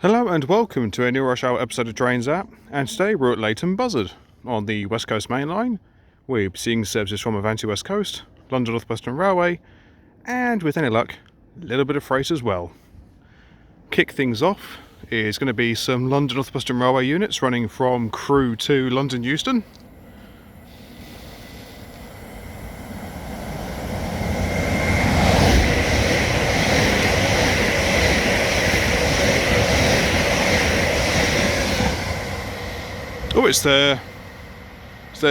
Hello and welcome to a new rush hour episode of Trains App, and today we're at Leighton Buzzard on the West Coast Mainline. We're seeing services from Avanti West Coast, London Northwestern Railway, and with any luck, a little bit of freight as well. Kick things off is going to be some London Northwestern Railway units running from Crewe to London Euston. Oh, it's their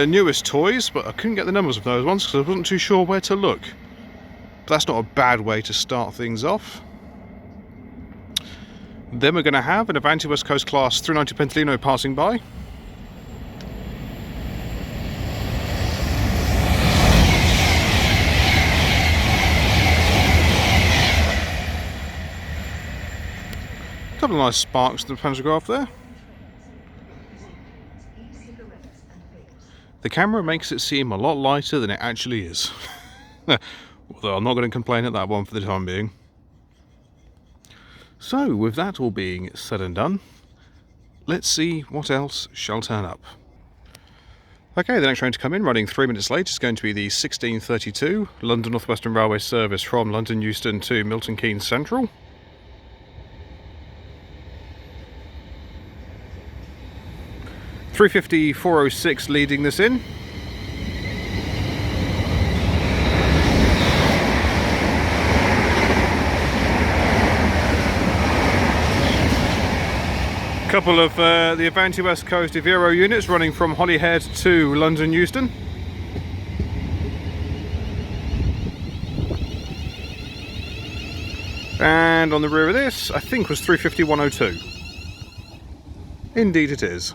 newest toys, but I couldn't get the numbers of those ones because I wasn't too sure where to look. But that's not a bad way to start things off. Then we're going to have an Avanti West Coast Class 390 Pendolino passing by. A couple of nice sparks to the pantograph there. The camera makes it seem a lot lighter than it actually is. Although I'm not going to complain at that one for the time being. So, with that all being said and done, let's see what else shall turn up. Okay, the next train to come in, running 3 minutes late, is going to be the 1632 London Northwestern Railway service from London Euston to Milton Keynes Central. .350-406 leading this in. Couple of the Avanti West Coast Evero units running from Holyhead to London Euston. And on the rear of this, I think was 350-102. Indeed it is.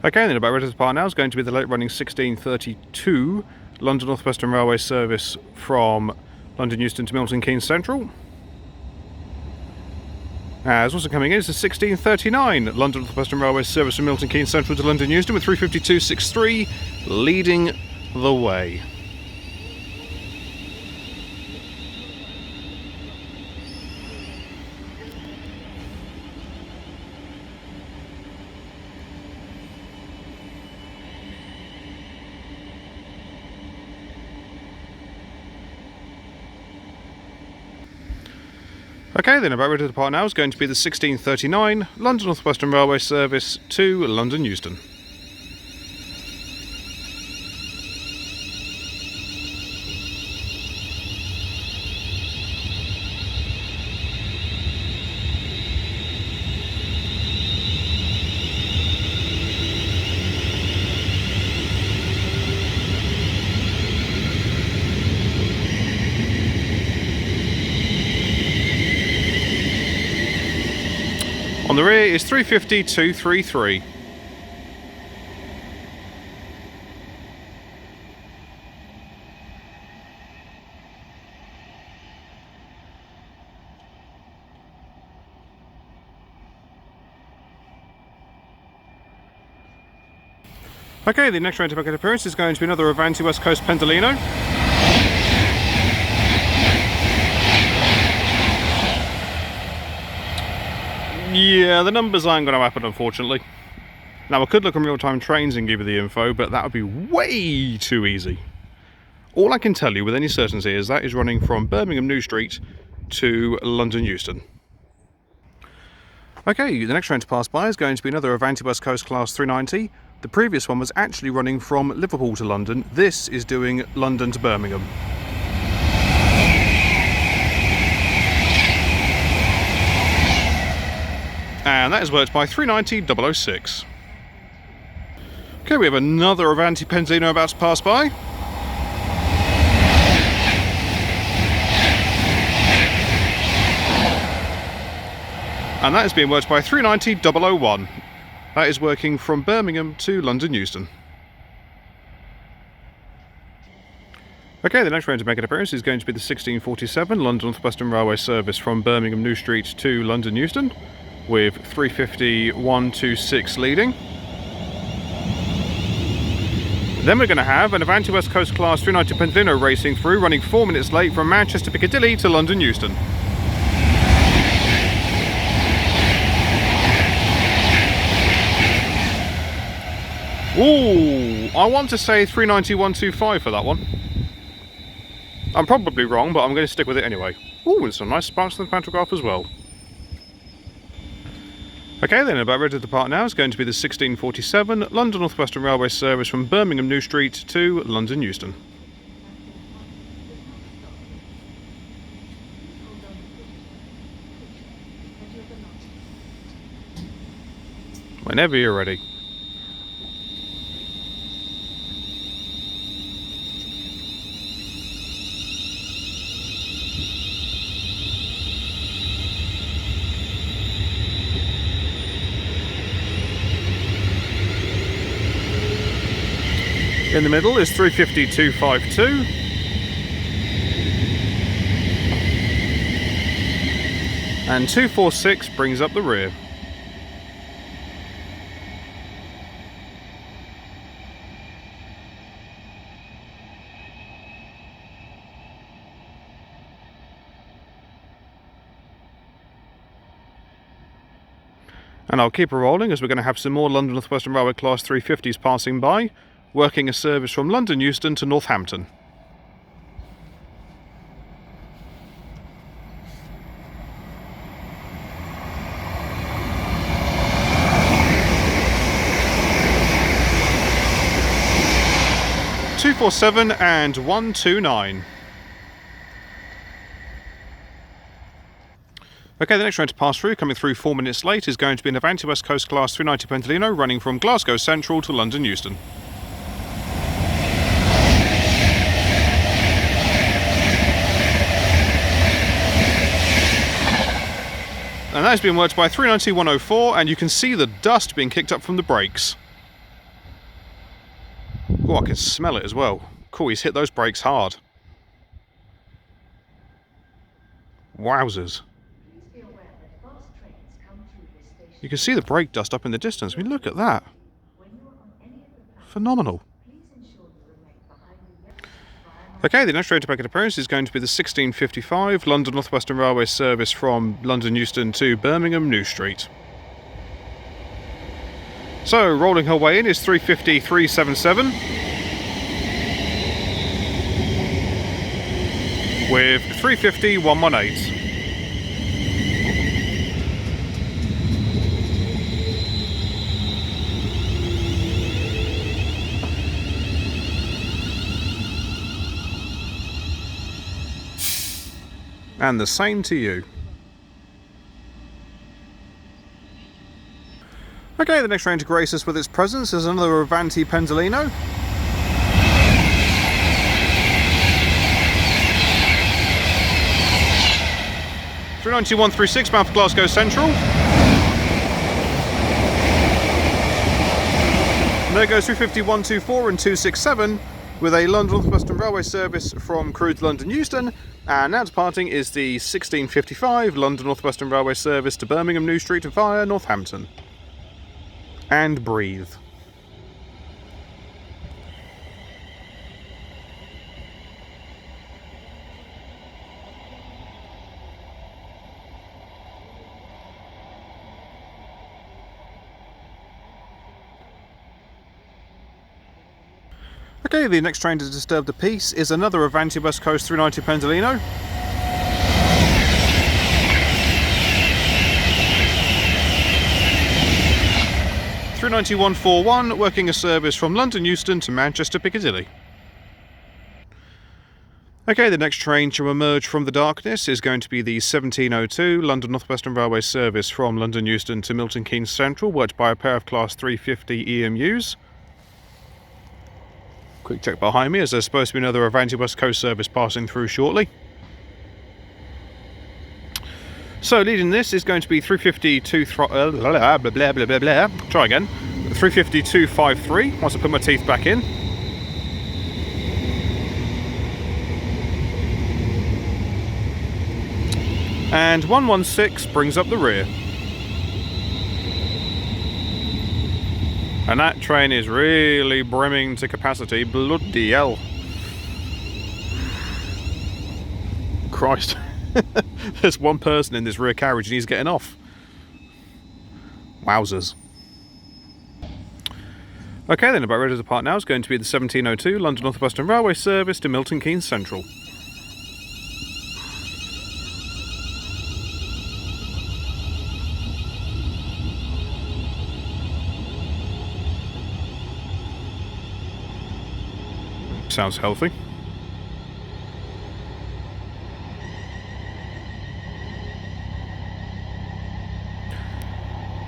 Okay, then about ready to depart now is going to be the late running 1632 London Northwestern Railway service from London Euston to Milton Keynes Central. As also coming in is the 1639 London Northwestern Railway service from Milton Keynes Central to London Euston with 352.63 leading the way. Okay, then about ready to depart now is going to be the 1639 London Northwestern Railway service to London Euston. On the rear is 350-233. Okay, the next train to make an appearance is going to be another Avanti West Coast Pendolino. Yeah, the numbers aren't going to happen, unfortunately. Now, I could look on real-time trains and give you the info, but that would be way too easy. All I can tell you with any certainty is that is running from Birmingham New Street to London Euston. Okay, the next train to pass by is going to be another Avanti West Coast Class 390. The previous one was actually running from Liverpool to London. This is doing London to Birmingham. And that is worked by 390-006. Okay, we have another Avanti Pendolino about to pass by. And that is being worked by 390-001. That is working from Birmingham to London Euston. Okay, the next train to make an appearance is going to be the 1647 London Northwestern Railway service from Birmingham New Street to London Euston, with 350-126 leading. Then we're going to have an Avanti West Coast Class 390 Pendolino racing through, running 4 minutes late from Manchester Piccadilly to London Euston. Ooh, I want to say 390-125 for that one. I'm probably wrong, but I'm going to stick with it anyway. Ooh, and some nice sparks in the pantograph as well. Okay, then about ready to depart now is going to be the 1647 London Northwestern Railway service from Birmingham New Street to London Euston. Whenever you're ready. In the middle is 350-252. And 246 brings up the rear. And I'll keep her rolling as we're going to have some more London Northwestern Railway Class 350s passing by, working a service from London Euston to Northampton. (247) and 129. Okay, the next train to pass through, coming through 4 minutes late, is going to be an Avanti West Coast Class 390 Pendolino running from Glasgow Central to London Euston. And that has been worked by 390-104, and you can see the dust being kicked up from the brakes. Oh, I can smell it as well. Cool, he's hit those brakes hard. Wowzers. You can see the brake dust up in the distance. I mean, look at that. Phenomenal. Okay, the next train to make an appearance is going to be the 1655 London Northwestern Railway service from London Euston to Birmingham New Street. So, rolling her way in is 350-377 with 350-118. And the same to you. Okay, the next train to grace us with its presence is another Avanti Pendolino. (390-136) bound for Glasgow Central. And there goes 350-124 and 267 with a London Northwestern Railway service from Crewe to London Euston. And now departing is the 1655 London Northwestern Railway service to Birmingham New Street via Northampton. And breathe. Okay, the next train to disturb the peace is another Avanti West Coast 390 Pendolino. (390-141) working a service from London Euston to Manchester Piccadilly. Okay, the next train to emerge from the darkness is going to be the 1702 London Northwestern Railway service from London Euston to Milton Keynes Central, worked by a pair of Class 350 EMUs. Quick check behind me, as there's supposed to be another Avanti West Coast service passing through shortly. So leading this is going to be 350-253 once I put my teeth back in. And 116 brings up the rear. And that train is really brimming to capacity. Bloody hell. Christ. There's one person in this rear carriage and he's getting off. Wowzers. Okay then, about ready to depart now is going to be the 1702 London Northwestern Railway service to Milton Keynes Central. Sounds healthy.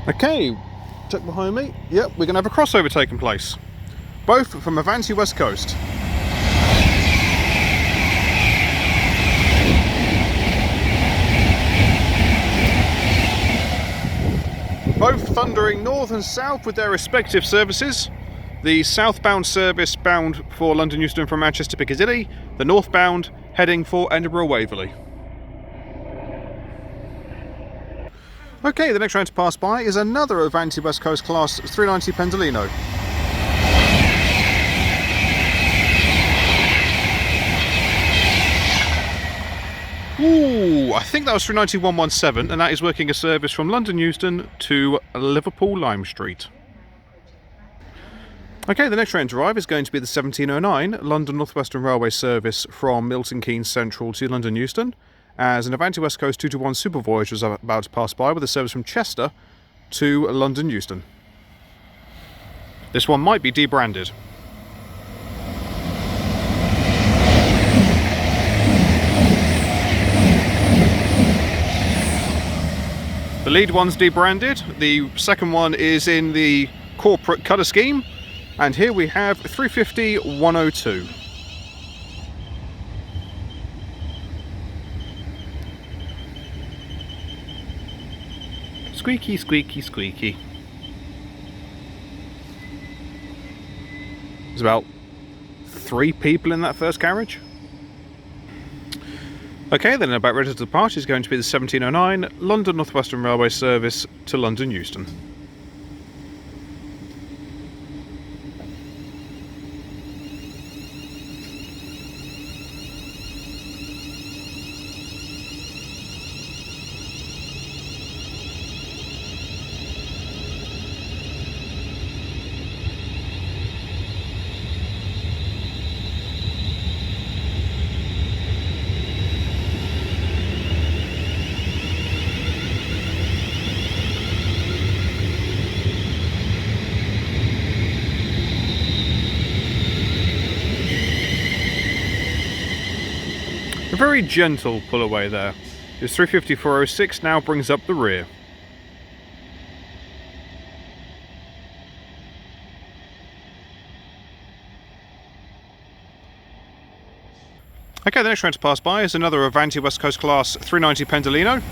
Okay, check behind me. Yep, we're going to have a crossover taking place. Both from Avanti West Coast. Both thundering north and south with their respective services. The southbound service bound for London Euston from Manchester Piccadilly, the northbound heading for Edinburgh Waverley. Okay, the next train to pass by is another Avanti West Coast Class 390 Pendolino. Ooh, I think that was 390-117, and that is working a service from London Euston to Liverpool Lime Street. Okay, the next train to arrive is going to be the 1709 London Northwestern Railway service from Milton Keynes Central to London Euston, as an Avanti West Coast 221 Super Voyage was about to pass by with a service from Chester to London Euston. This one might be debranded. The lead one's debranded, the second one is in the corporate colour scheme, and here we have 350-102. Squeaky, squeaky, squeaky. There's about 3 people in that first carriage. Okay, then about ready to depart is going to be the 1709 London Northwestern Railway service to London Euston. A very gentle pull away there. This 350-406 now brings up the rear. Okay, the next train to pass by is another Avanti West Coast Class 390 Pendolino.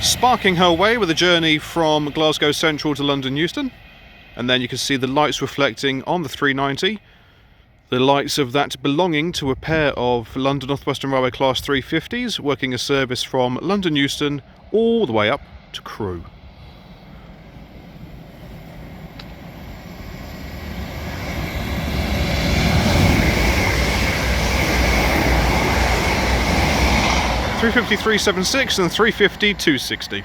Sparking her way with a journey from Glasgow Central to London Euston. And then you can see the lights reflecting on the 390. The lights of that belonging to a pair of London Northwestern Railway Class 350s, working a service from London Euston all the way up to Crewe. (350-376) and 350-260.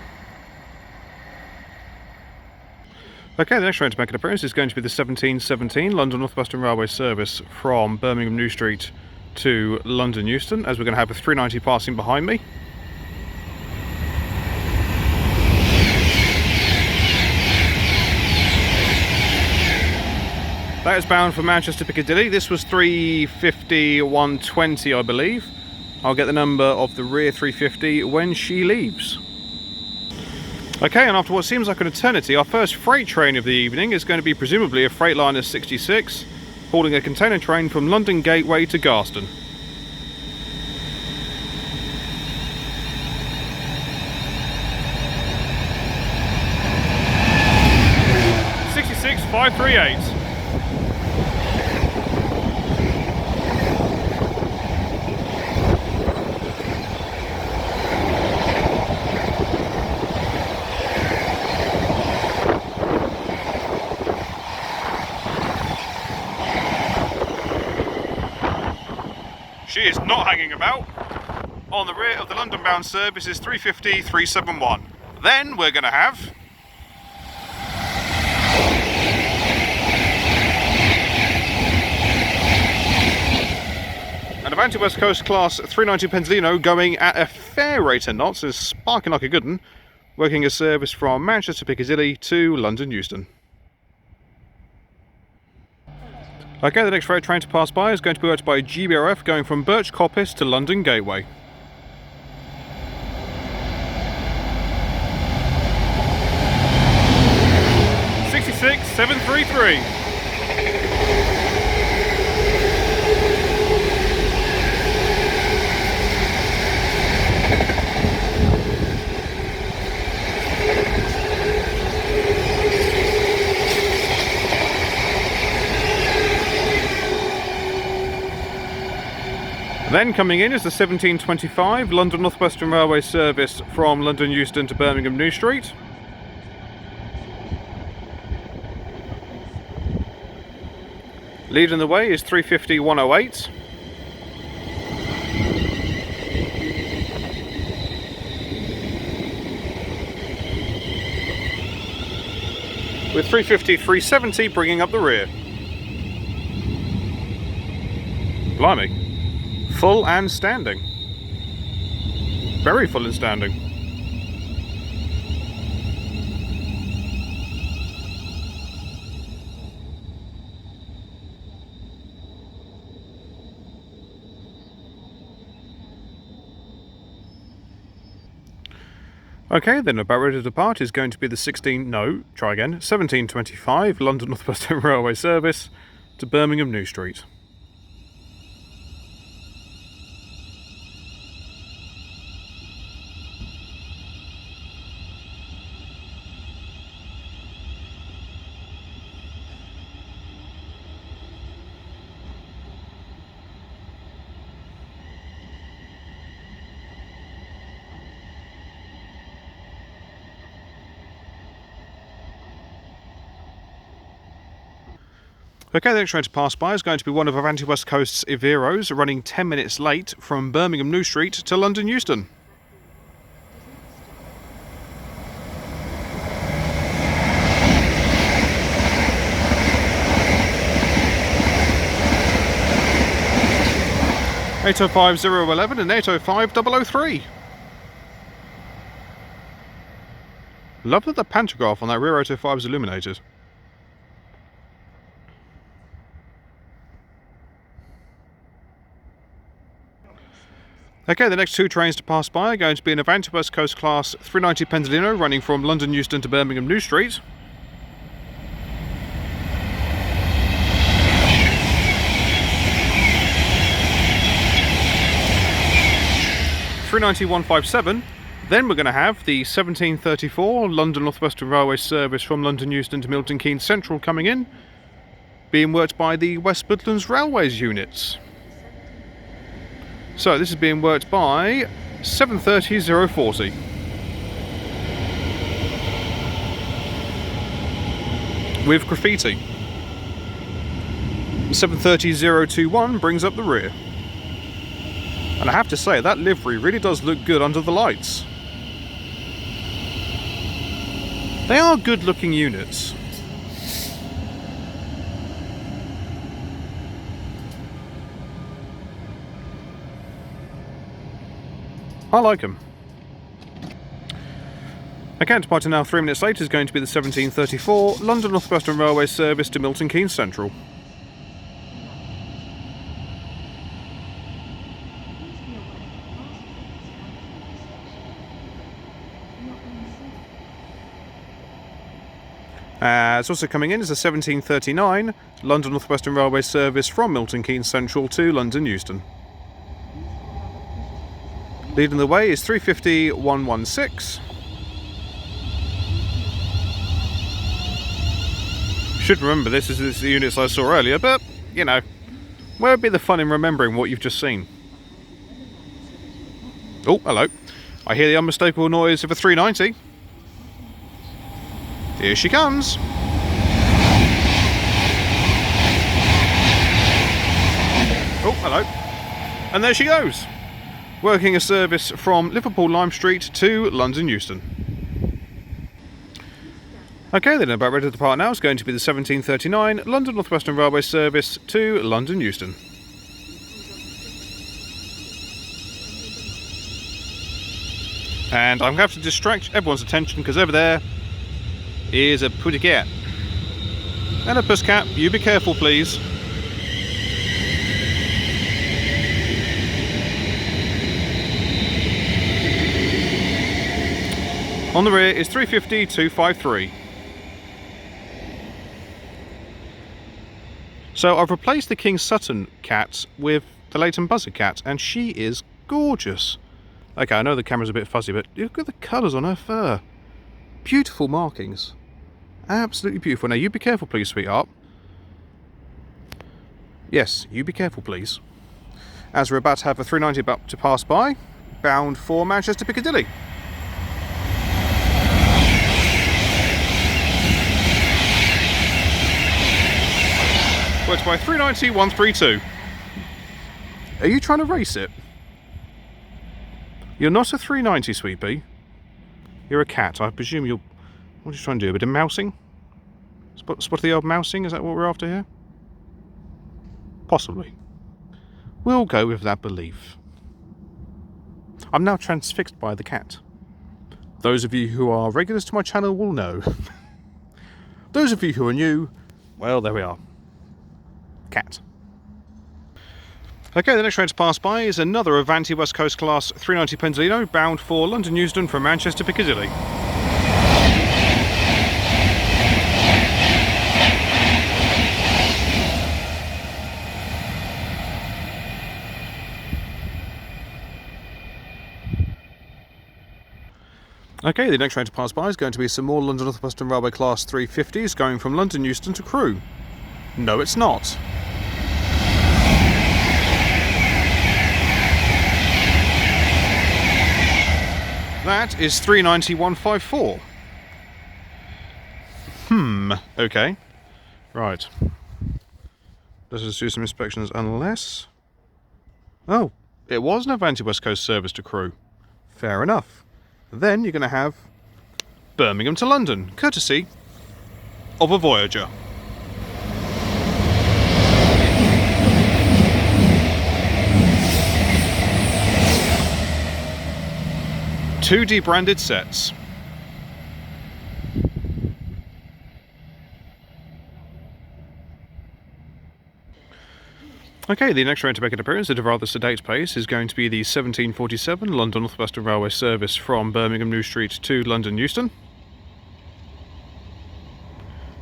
Okay, the next train to make an appearance is going to be the 1717 London Northwestern Railway service from Birmingham New Street to London Euston, as we're going to have a 390 passing behind me. That is bound for Manchester Piccadilly. This was 350-120, I believe. I'll get the number of the rear 350 when she leaves. Okay, and after what seems like an eternity, our first freight train of the evening is going to be presumably a Freightliner 66, hauling a container train from London Gateway to Garston. (66-538). She is not hanging about. On the rear of the London bound service is 350 371. Then we're going to have an Avanti West Coast class 390 Pennsylino going at a fair rate of knots, is sparking like a good one, working a service from Manchester Piccadilly to London Euston. Okay, the next freight train to pass by is going to be worked by GBRF going from Birch Coppice to London Gateway. '66 733. Then coming in is the 1725 London Northwestern Railway service from London Euston to Birmingham New Street. Leading the way is 350 108. With 350 370 bringing up the rear. Blimey. Full and standing. Very full and standing. Okay, then about ready to depart is going to be the 1725 London Northwestern Railway service to Birmingham New Street. Okay, the next train to pass by is going to be one of Avanti West Coast's Everos, running 10 minutes late from Birmingham New Street to London Euston. (805.011) and 805.003. Love that the pantograph on that rear 805 is illuminated. Okay, the next two trains to pass by are going to be an Avanti West Coast class 390 Pennsylino running from London Euston to Birmingham New Street. (390.157). Then we're going to have the 1734 London Northwestern Railway service from London Euston to Milton Keynes Central coming in, being worked by the West Midlands Railways units. So this is being worked by 730.040. With graffiti. 730.021 brings up the rear. And I have to say, that livery really does look good under the lights. They are good looking units. I like them. Okay, departing now 3 minutes later is going to be the 1734 London Northwestern Railway service to Milton Keynes Central. It's also coming in is the 1739 London Northwestern Railway service from Milton Keynes Central to London Euston. Leading the way is 350 116. Should remember this is the units I saw earlier, but you know, where would be the fun in remembering what you've just seen? Oh, hello. I hear the unmistakable noise of a 390. Here she comes. Oh, hello. And there she goes, working a service from Liverpool Lime Street to London Euston. Okay, then about ready to depart now is going to be the 1739 London Northwestern Railway service to London Euston. And I'm going to have to distract everyone's attention because over there is a pretty cat. And a puss cat, you be careful please. On the rear is 350-253. So I've replaced the King Sutton cat with the Leighton Buzzard cat, and she is gorgeous. Okay, I know the camera's a bit fuzzy, but look at the colours on her fur. Beautiful markings. Absolutely beautiful. Now you be careful please, sweetheart. Yes, you be careful please. As we're about to have a 390 about to pass by, bound for Manchester Piccadilly. Works by 390-132. Are you trying to race it? You're not a 390, sweet pea. You're a cat. I presume you're... What are you trying to do? A bit of mousing? Spot the old mousing? Is that what we're after here? Possibly. We'll go with that belief. I'm now transfixed by the cat. Those of you who are regulars to my channel will know. Those of you who are new, well, there we are. Cat. Okay, the next train to pass by is another Avanti West Coast class 390 Pendolino bound for London Euston from Manchester Piccadilly. Okay, the next train to pass by is going to be some more London Northwestern Railway class 350s going from London Euston to Crewe. No, it's not. That is 390-154. Okay. Right. Let's just do some inspections unless... Oh, it was an Avanti West Coast service to Crewe. Fair enough. Then you're going to have Birmingham to London, courtesy of a Voyager. Two debranded sets. Okay, the next train to make an appearance at a rather sedate pace is going to be the 1747 London Northwestern Railway service from Birmingham New Street to London Euston,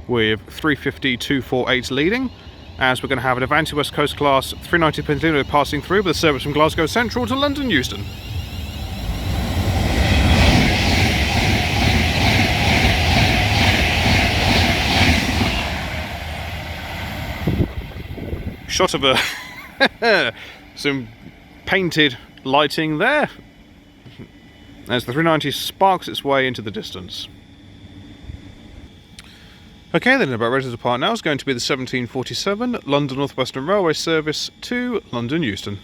with 350-248 leading, as we're going to have an Avanti West Coast class 390 Pendolino passing through with a service from Glasgow Central to London Euston. Shot of some painted lighting there as the 390 sparks its way into the distance. Okay, then about ready to depart now is going to be the 1747 London Northwestern Railway service to London Euston.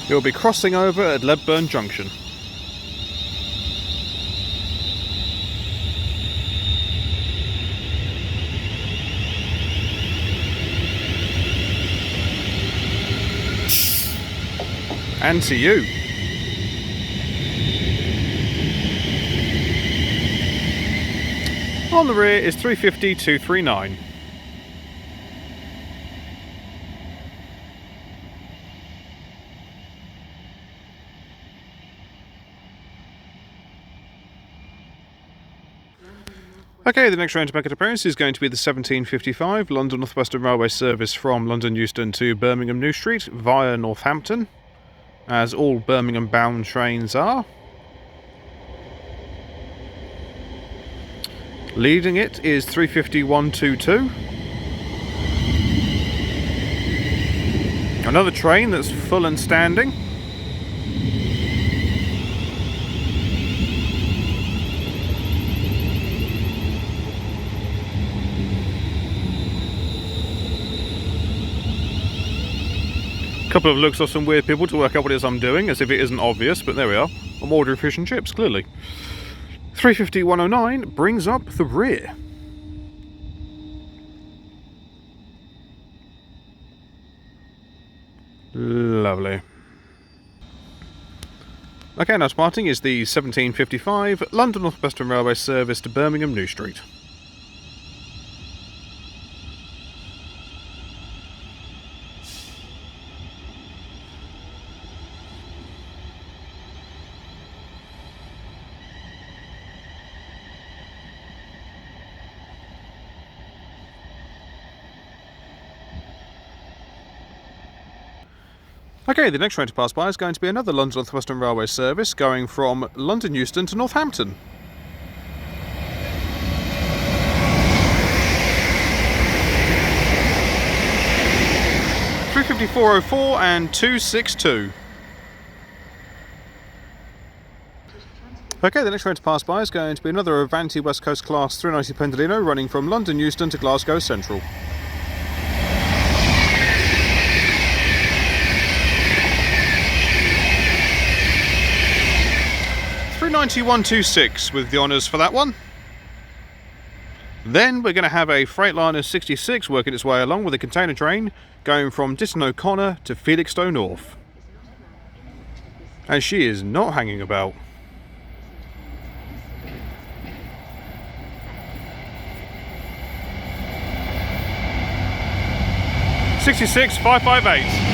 You'll be crossing over at Ledburn Junction. And to you. On the rear is 350-239. Okay, the next train to make an appearance is going to be the 1755 London Northwestern Railway service from London Euston to Birmingham New Street via Northampton, as all Birmingham bound trains are. Leading it is 350-122. Another train that's full and standing. Couple of looks of some weird people to work out what it is I'm doing, as if it isn't obvious, but there we are. I'm ordering fish and chips, clearly. 350-109 brings up the rear. Lovely. Okay, now departing is the 1755 London Northwestern Railway service to Birmingham New Street. Okay, the next train to pass by is going to be another London Northwestern Railway service going from London Euston to Northampton. .354.04 and 262. Okay, the next train to pass by is going to be another Avanti West Coast Class 390 Pendolino running from London Euston to Glasgow Central. 391.26 with the honours for that one. Then we're going to have a Freightliner 66 working its way along with a container train going from Ditton O'Connor to Felixstowe North. And she is not hanging about. .66.558.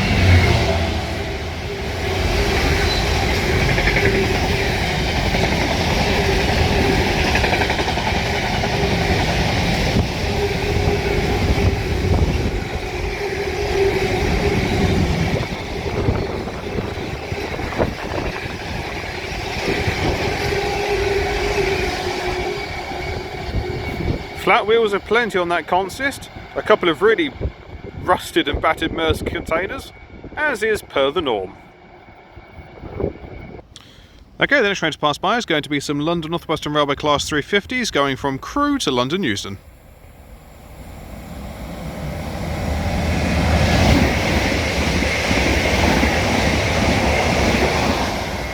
Flat wheels are plenty on that consist, a couple of really rusted and battered Maersk containers, as is per the norm. Okay, the next train to pass by is going to be some London Northwestern Railway Class 350s going from Crewe to London Euston.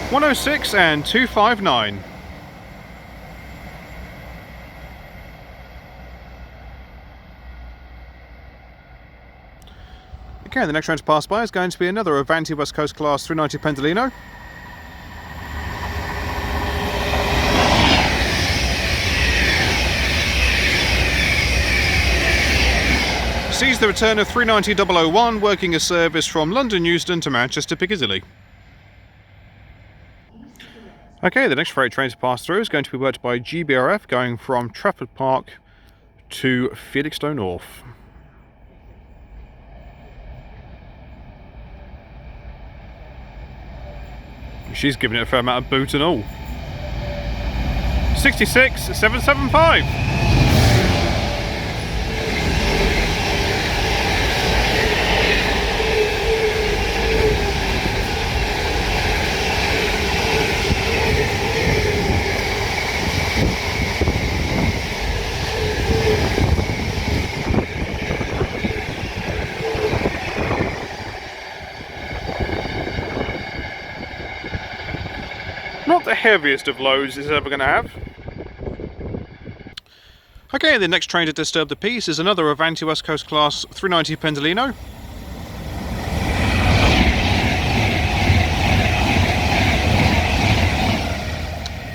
.106 and 259. Okay, the next train to pass by is going to be another Avanti West Coast Class 390 Pendolino. Sees the return of 390-001 working a service from London Euston to Manchester Piccadilly. Okay, the next freight train to pass through is going to be worked by GBRF going from Trafford Park to Felixstowe North. She's giving it a fair amount of boot and all. 66.775. Not the heaviest of loads it's ever going to have. Okay, the next train to disturb the peace is another Avanti West Coast Class 390 Pendolino.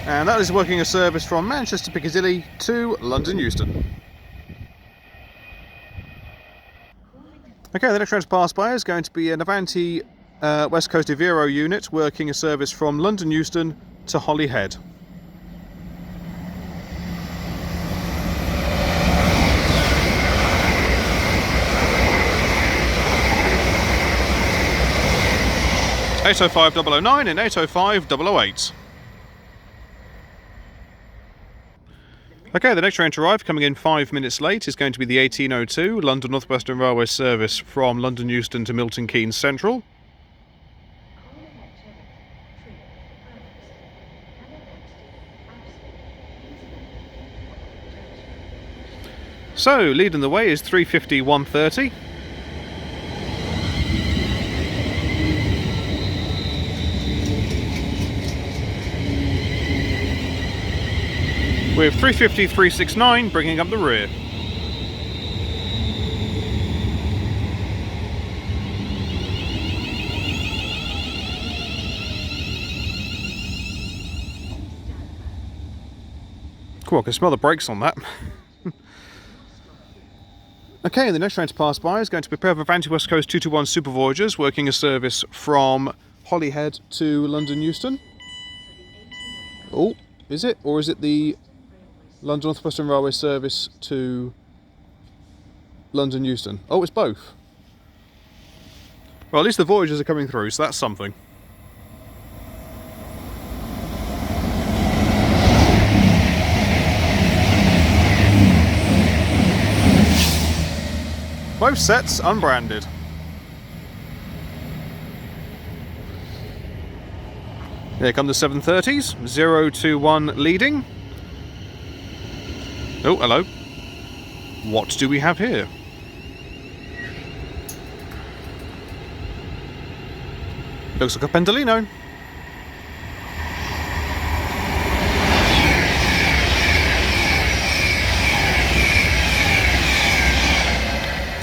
And that is working a service from Manchester Piccadilly to London Euston. Okay, the next train to pass by is going to be an Avanti West Coast Evero unit working a service from London Euston to Holyhead. .805.009 and 805.008. Okay, the next train to arrive, coming in 5 minutes late, is going to be the 1802 London Northwestern Railway service from London Euston to Milton Keynes Central. So, leading the way is 350-130. with 350-369 bringing up the rear. Cool, I can smell the brakes on that. Okay, the next train to pass by is going to be a pair of Avanti West Coast 221 Super Voyagers working a service from Holyhead to London Euston. Oh, is it? Or is it the London Northwestern Railway service to London Euston? Oh, it's both. Well, at least the Voyagers are coming through, so that's something. Both sets unbranded. Here come the 730s, 021 leading. Oh, hello. What do we have here? Looks like a Pendolino.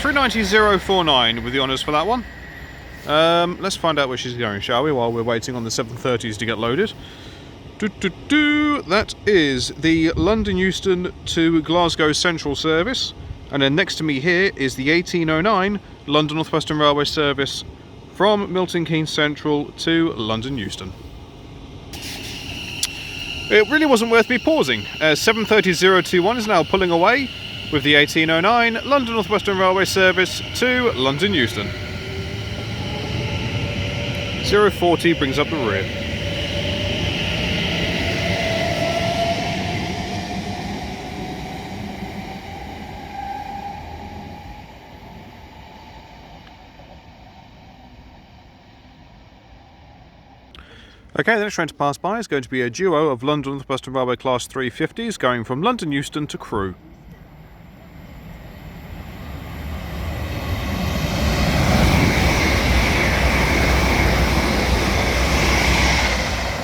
$390,049 with the honours for that one. Let's find out where she's going, shall we, while we're waiting on the 730s to get loaded. That is the London Euston to Glasgow Central service, and then next to me here is the 1809 London Northwestern Railway service from Milton Keynes Central to London Euston. It really wasn't worth me pausing, as 730-021 is now pulling away with the 1809 London Northwestern Railway service to London Euston. 040 brings up the rear. Okay, the next train to pass by is going to be a duo of London Northwestern Railway Class 350s going from London Euston to Crewe.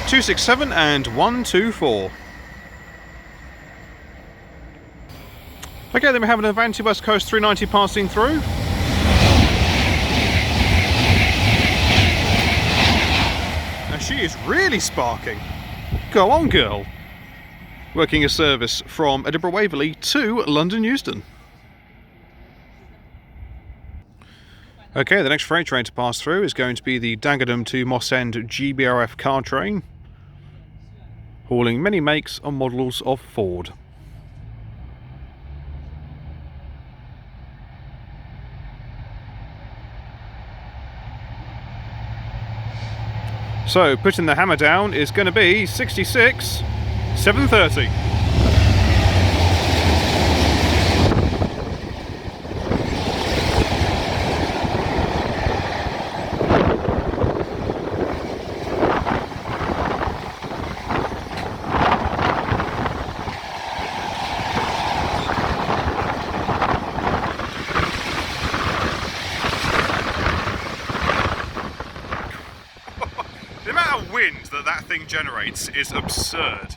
$267 and $124. Okay, then we have an Avanti West Coast 390 passing through. And she is really sparking. Go on, girl. Working a service from Edinburgh Waverley to London Euston. Okay, the next freight train to pass through is going to be the Dagenham to Moss End GBRF car train, hauling many makes and models of Ford. So, putting the hammer down is going to be 66, 730. Wind that thing generates is absurd.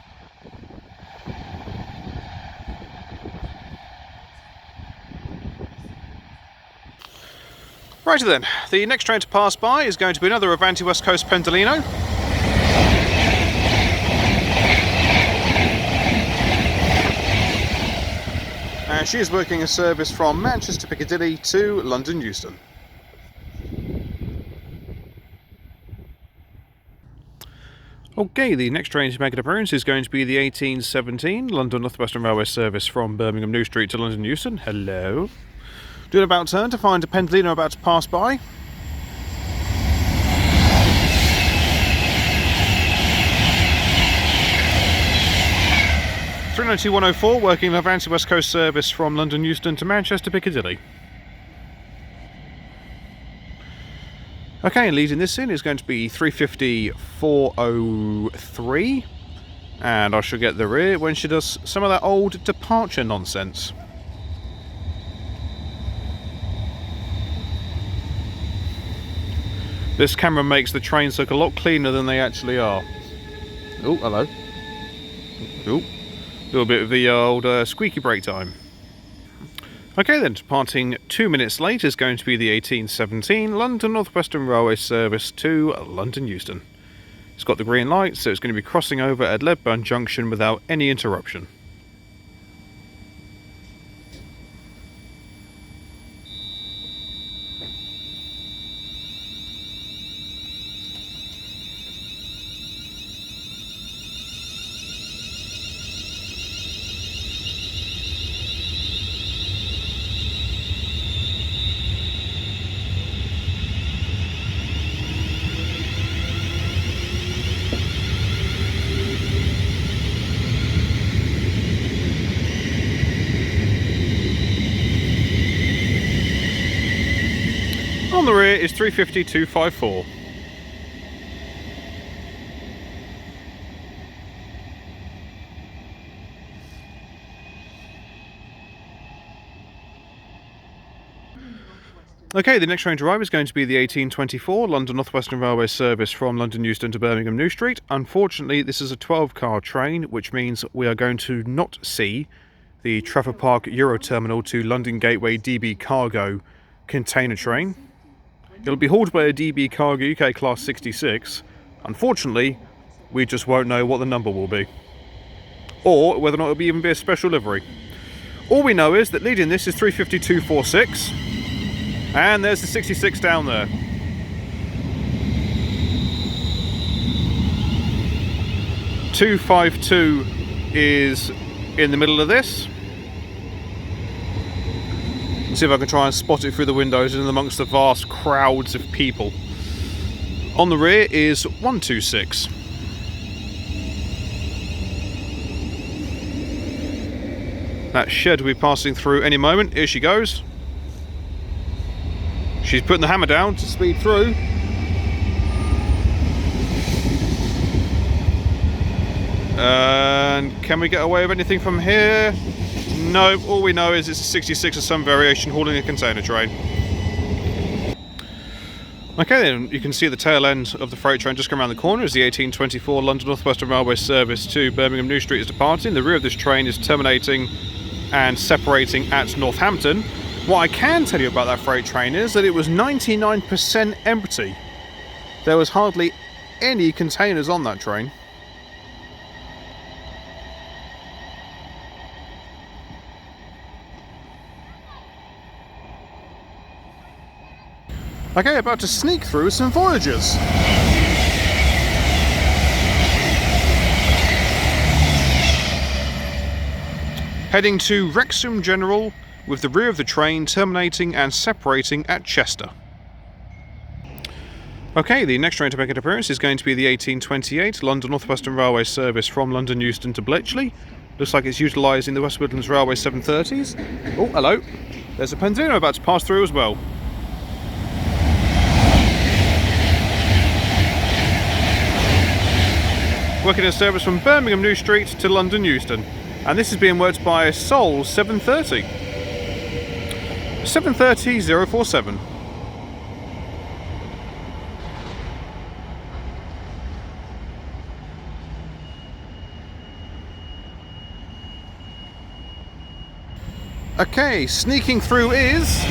Righty then, the next train to pass by is going to be another Avanti West Coast Pendolino. And she is working a service from Manchester Piccadilly to London Euston. Okay, the next train to make an appearance is going to be the 1817 London Northwestern Railway service from Birmingham New Street to London Euston. Hello. Do an about turn to find a Pendolino about to pass by. $390,104 working an Avanti West Coast service from London Euston to Manchester Piccadilly. Okay, and leading this in is going to be 350-403, and I shall get the rear when she does some of that old departure nonsense. This camera makes the trains look a lot cleaner than they actually are. Oh, hello. Oh, little bit of the old squeaky brake time. Okay then, departing 2 minutes late is going to be the 1817 London Northwestern Railway service to London Euston. It's got the green light, so it's going to be crossing over at Ledburn Junction without any interruption. On the rear is 350-254. Okay, the next train to arrive is going to be the 1824 London Northwestern Railway service from London Euston to Birmingham New Street. Unfortunately, this is a 12-car train, which means we are going to not see the Trafford Park Euro Terminal to London Gateway DB Cargo container train. It'll be hauled by a DB Cargo UK Class 66. Unfortunately, we just won't know what the number will be, or whether or not it'll even be a special livery. All we know is that leading this is 350-246, and there's the 66 down there. "252" is in the middle of this. See if I can try and spot it through the windows and amongst the vast crowds of people. On the rear is 126. That shed will be passing through any moment. Here she goes. She's putting the hammer down to speed through. And can we get away with anything from here? No, all we know is it's a 66 or some variation hauling a container train. Okay then, you can see the tail end of the freight train just come around the corner as the 1824 London Northwestern Railway service to Birmingham New Street is departing. The rear of this train is terminating and separating at Northampton. What I can tell you about that freight train is that it was 99% empty. There was hardly any containers on that train. Okay, about to sneak through some voyagers. Heading to Wrexham General, with the rear of the train terminating and separating at Chester. Okay, the next train to make an appearance is going to be the 1828 London Northwestern Railway service from London Euston to Bletchley. Looks like it's utilising the West Midlands Railway 730s. Oh, hello. There's a Pendino about to pass through as well. Working a service from Birmingham New Street to London Euston, and this is being worked by Sol 730. 730-047. Okay, sneaking through is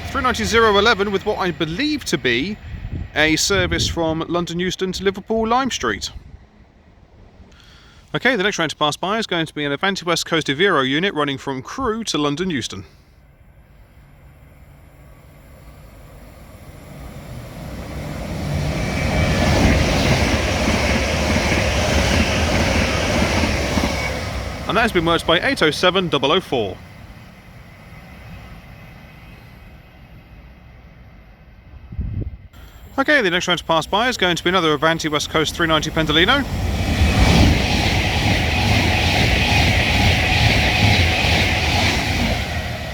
390-011 with what I believe to be a service from London Euston to Liverpool Lime Street. Okay, the next train to pass by is going to be an Avanti West Coast Evero unit running from Crewe to London Euston. And that has been worked by 807-004. Okay, the next train to pass by is going to be another Avanti West Coast 390 Pendolino.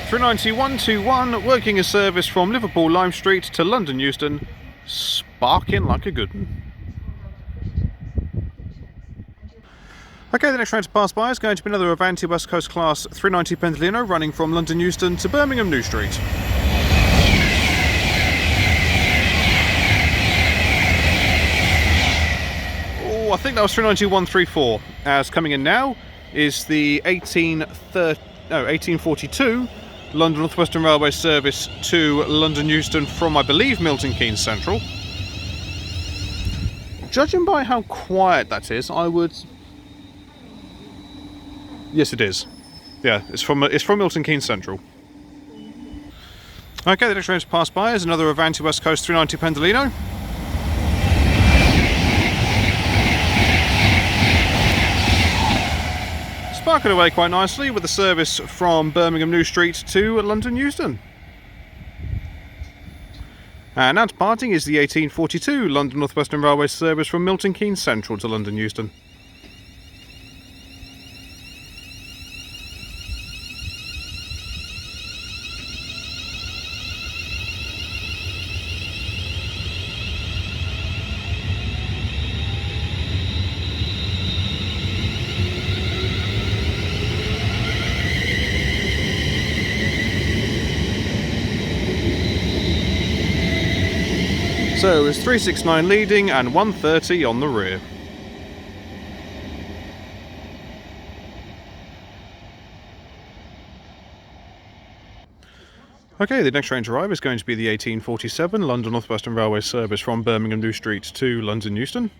(390-121) working a service from Liverpool Lime Street to London Euston, sparking like a good one. Okay, the next train to pass by is going to be another Avanti West Coast Class 390 Pendolino running from London Euston to Birmingham New Street. I think that was 39134. As coming in now is the 1842 London Northwestern Railway service to London Euston from, I believe, Milton Keynes Central. Judging by how quiet that is, I would... Yes, it is. Yeah, it's from Milton Keynes Central. Okay, the next train to pass by is another Avanti West Coast 390 Pendolino. Sparking away quite nicely with the service from Birmingham New Street to London Euston. And now departing is the 1842 London Northwestern Railway service from Milton Keynes Central to London Euston. So it's 369 leading and 130 on the rear. Okay, the next train to arrive is going to be the 1847 London Northwestern Railway service from Birmingham New Street to London Euston.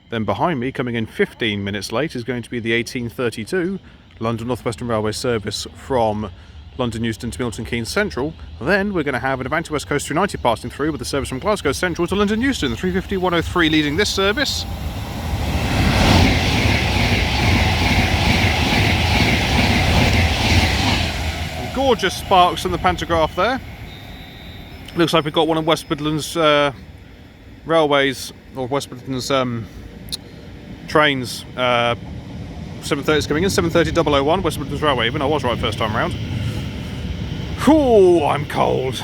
Then behind me, coming in 15 minutes late, is going to be the 1832 London Northwestern Railway service from London Euston to Milton Keynes Central. Then we're going to have an Avanti West Coast 390 passing through with the service from Glasgow Central to London Euston, 350-103 leading this service. Gorgeous sparks on the pantograph there. Looks like we've got one of West Midlands Railways, or West Midlands trains. 7:30 is coming in, 7:30-001, West Midlands Railway, even I was right first time round. Ooh, I'm cold.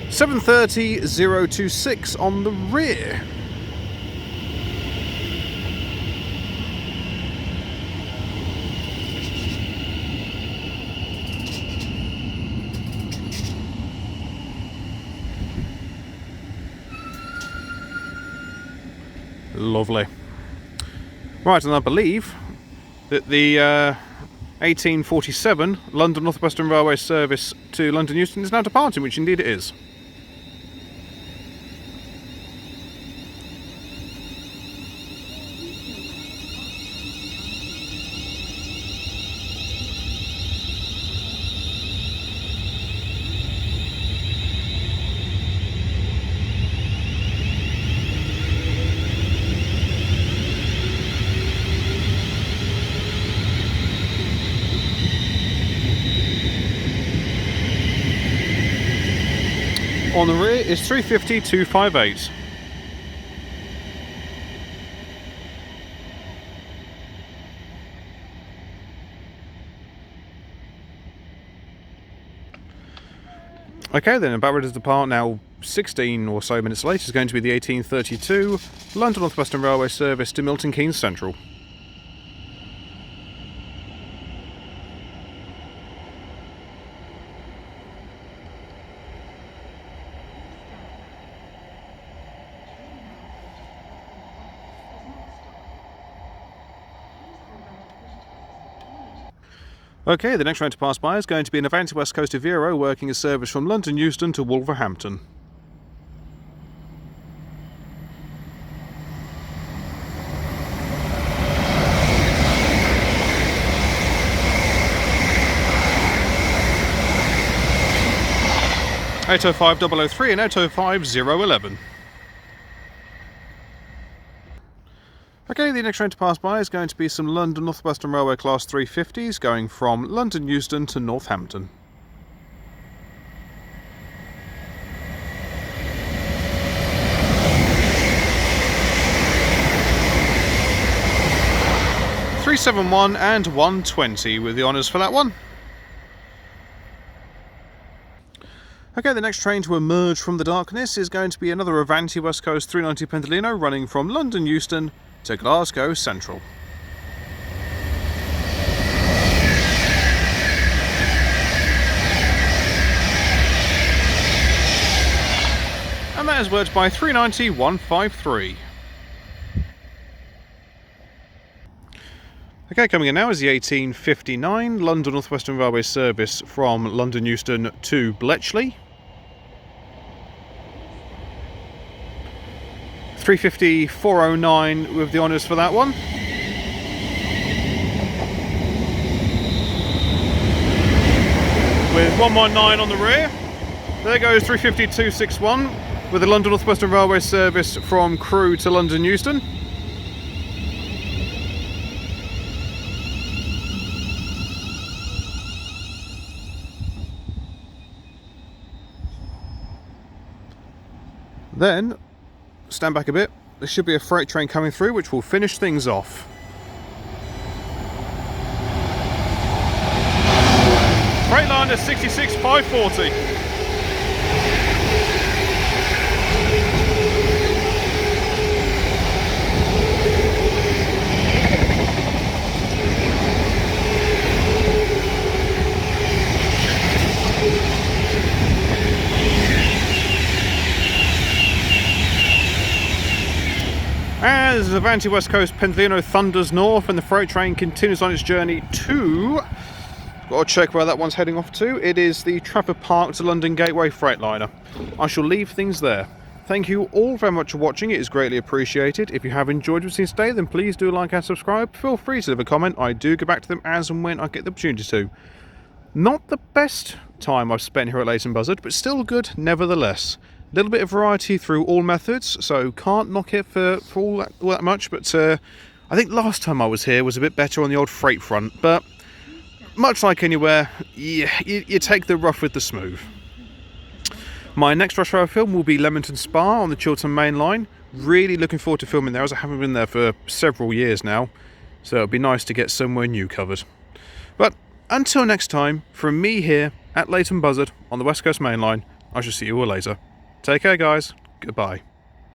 7:30-026 on the rear. Lovely. Right, and I believe that the 1847 London Northwestern Railway service to London Euston is now departing, which indeed it is. On the rear is 350-258. Okay, then about ready to depart now, 16 or so minutes late, is going to be the 1832 London Northwestern Railway service to Milton Keynes Central. Okay, the next train to pass by is going to be an Avanti West Coast Vero working a service from London Euston to Wolverhampton. (805-003) and (805-011). Okay, the next train to pass by is going to be some London Northwestern Railway Class 350s going from London Euston to Northampton. (371 and 120 with the honours for that one. Okay, the next train to emerge from the darkness is going to be another Avanti West Coast 390 Pendolino running from London Euston to Glasgow Central. And that is worked by 390-153. Okay, coming in now is the 1859 London Northwestern Railway service from London Euston to Bletchley. 350-409 with the honours for that one. With 119 on the rear. There goes 350-261 with the London Northwestern Railway service from Crewe to London Euston. Then, stand back a bit, there should be a freight train coming through which will finish things off. Freightliner 66-540. As Avanti West Coast Pendolino thunders north and the freight train continues on its journey to... Got to check where that one's heading off to. It is the Trafford Park to London Gateway Freightliner. I shall leave things there. Thank you all very much for watching. It is greatly appreciated. If you have enjoyed what you've seen today, then please do like and subscribe. Feel free to leave a comment. I do get back to them as and when I get the opportunity to. Not the best time I've spent here at Leighton Buzzard, but still good nevertheless. A little bit of variety through all methods, so can't knock it for all that much, but I think last time I was here was a bit better on the old freight front, but much like anywhere, you take the rough with the smooth. My next rush hour film will be Leamington Spa on the Chiltern Mainline. Really looking forward to filming there, as I haven't been there for several years now, so it'll be nice to get somewhere new covered. But until next time, from me here at Leighton Buzzard on the West Coast Mainline, I shall see you all later. Take care, guys. Goodbye.